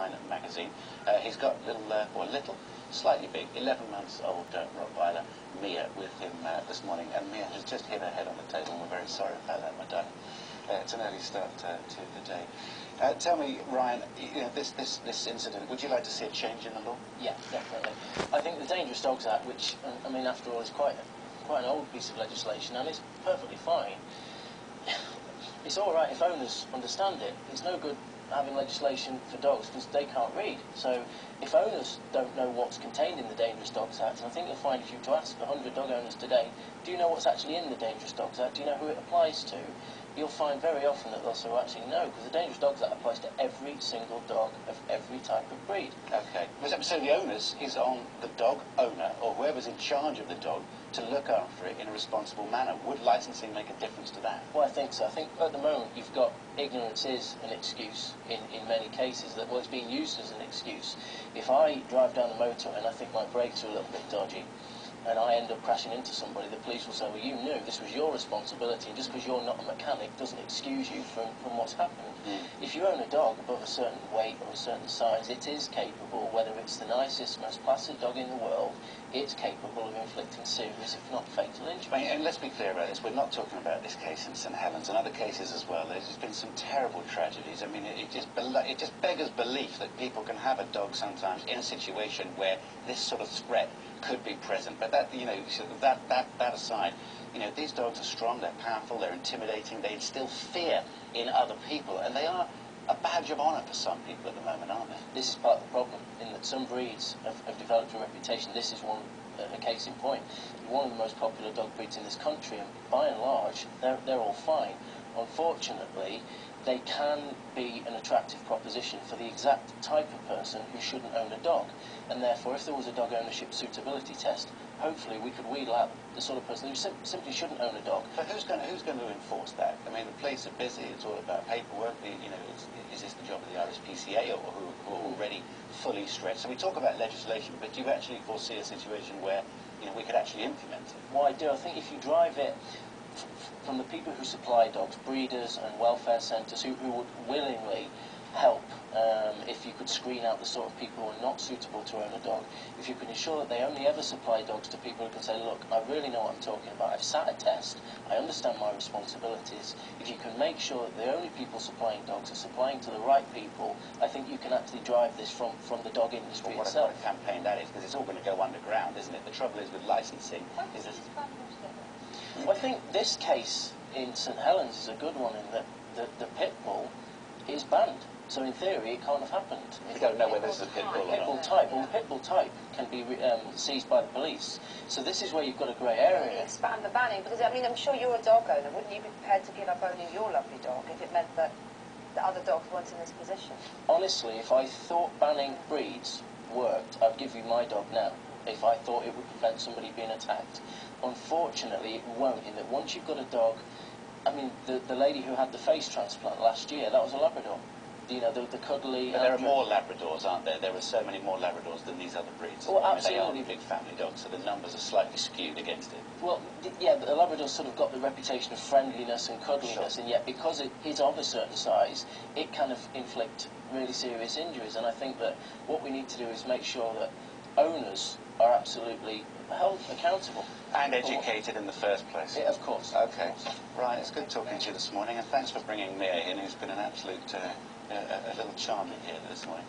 Canine magazine. He's got little, slightly big, 11 months old Rottweiler, Mia, with him this morning. And Mia has just hit her head on the table, and we're very sorry about that, my darling. It's an early start to the day. Tell me, Ryan, this incident, would you like to see a change in the law? Yeah, definitely. I think the Dangerous Dogs Act, which, I mean, after all, is quite an old piece of legislation, and it's perfectly fine. It's all right if owners understand it. It's no good having legislation for dogs because they can't read. So if owners don't know what's contained in the Dangerous Dogs Act, and I think you'll find if you were to ask 100 dog owners today, do you know what's actually in the Dangerous Dogs Act? Do you know who it applies to? You'll find very often that they'll say, well, actually no, because the Dangerous Dogs Act applies to every single dog of every type of breed. Okay. So the onus is on the dog owner, or whoever's in charge of the dog, to look after it in a responsible manner. Would licensing make a difference to that? Well, I think so. I think at the moment you've got ignorance is an excuse in many cases. That, well, it's being used as an excuse. If I drive down the motorway and I think my brakes are a little bit dodgy, and I end up crashing into somebody, the police will say, well, you knew this was your responsibility, and just because you're not a mechanic doesn't excuse you from what's happened. If you own a dog above a certain weight or a certain size, it is capable, whether it's the nicest, most placid dog in the world, it's capable of inflicting serious, if not fatal injury. And let's be clear about this, we're not talking about this case in St Helens and other cases as well. There's been some terrible tragedies. I mean, it just beggars belief that people can have a dog sometimes in a situation where this sort of threat could be present. But that, that aside, these dogs are strong, they're powerful, they're intimidating, they instill fear in other people, and they are a badge of honour for some people at the moment, aren't they? This is part of the problem, in that some breeds have developed a reputation. This is a case in point. One of the most popular dog breeds in this country, and by and large, they're all fine. Unfortunately, they can be an attractive proposition for the exact type of person who shouldn't own a dog. And therefore, if there was a dog ownership suitability test, hopefully we could wheedle out the sort of person who simply shouldn't own a dog. But who's going to enforce that? I mean, the police are busy, it's all about paperwork. Is this the job of the RSPCA, or who are already fully stretched? So we talk about legislation, but do you actually foresee a situation where we could actually implement it? Well, I do. I think if you drive it from the people who supply dogs, breeders and welfare centres who would willingly help, if you could screen out the sort of people who are not suitable to own a dog, if you could ensure that they only ever supply dogs to people who can say, look, I really know what I'm talking about, I've sat a test, I understand my responsibilities. If you can make sure that the only people supplying dogs are supplying to the right people, I think you can actually drive this from the dog industry itself. What a campaign that is, because it's all going to go underground, isn't it? The trouble is with licensing is this. Well, I think this case in St Helens is a good one in that the pit bull is banned. So in theory, it can't have happened. We don't know whether this is a pit bull or not. Pit bull type. Well, the pit bull type can be seized by the police. So this is where you've got a grey area. Expand the banning, because I mean, I'm sure you're a dog owner. Wouldn't you be prepared to give up owning your lovely dog if it meant that the other dogs weren't in this position? Honestly, if I thought banning breeds worked, I'd give you my dog now. If I thought it would prevent somebody being attacked. Unfortunately, it won't, in that once you've got a dog, I mean, the lady who had the face transplant last year, that was a Labrador. The cuddly... But there are more Labradors, aren't there? There are so many more Labradors than these other breeds. Well, absolutely. They are big family dogs, so the numbers are slightly skewed against it. Well, yeah, the Labrador's sort of got the reputation of friendliness and cuddliness, and yet because it is of a certain size, it can inflict really serious injuries. And I think that what we need to do is make sure that owners are absolutely held accountable. And educated in the first place. Yeah, of course. Okay. Right, it's good talking to you this morning, and thanks for bringing Mia in, who's been an absolute a little charmer here this morning.